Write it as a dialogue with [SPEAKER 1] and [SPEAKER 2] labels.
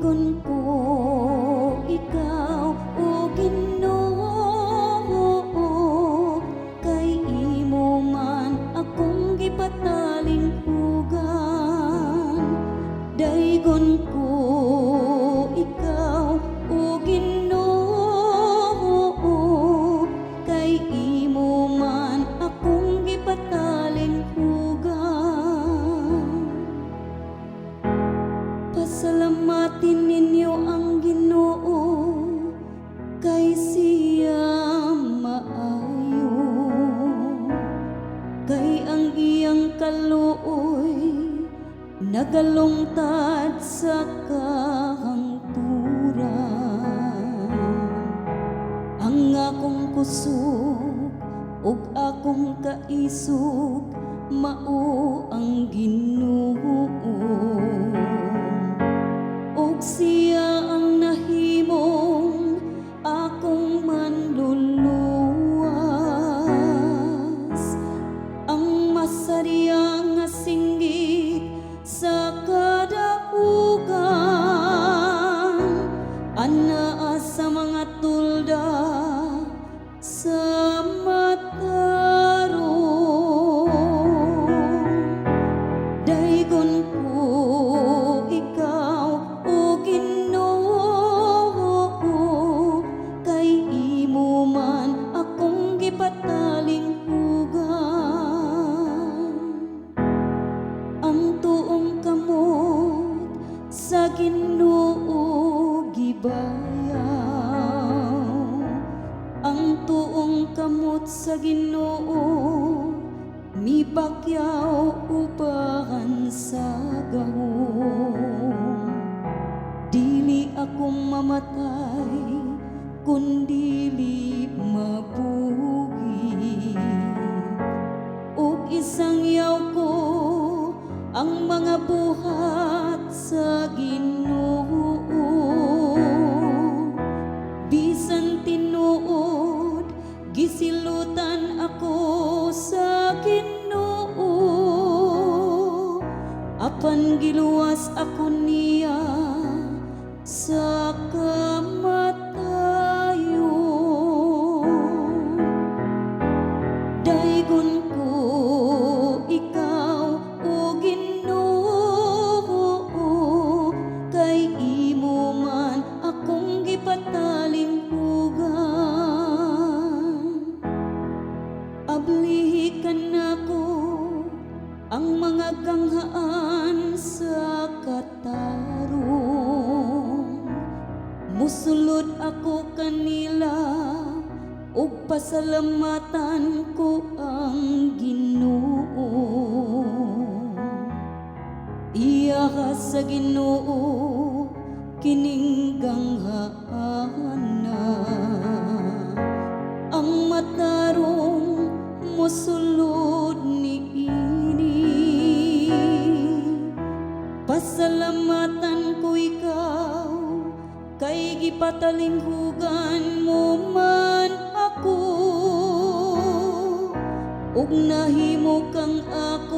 [SPEAKER 1] Daygon ko ikaw o Ginoo, kay imo man akong gipatalinghugan. Daygon ko ikaw o Ginoo, kay imo man akong gipatalinghugan. Pasalamatin ninyo ang Ginoo, kay siya maayo, kay ang iyang kaluoy nagalungtad sa kahangturan. Ang akong kusog ug akong kaisog mao ang Ginoo, ug siya ang nahimong akong manluluwas. Ang masariya nga singgit sa kadahugan, anaa sa mga tulda sa matarong. Daygon ko ikaw o Ginoo, kay imo man akong gipatalinghugan. Ang tuong kamot sa Ginoo gibayaw, ang tuong kamot sa Ginoo mipakyaw upahan sa gahom. Dili ako mamatay kundili mabuhi, ug isang yaw ko ang mga buhat sa Ginoo. Bisan tinuod gisilutan ako sa Ginoo, apan giluwas ako niya sa kamatayon. Daygon ko ikaw o Ginoo, kay imo man akong gipatalinghugan. Ablihi ka nako ang mga ganghaan sa katarong. Musulod ako kanila ug pasalamatan ko ang Ginoo. Iya ka sa Ginoo kining ganghaan na, ang matarong mosulod niini. Pasalamatan ko ikaw, kay gipatalinghugan mo man ako, ug nahimo kang ako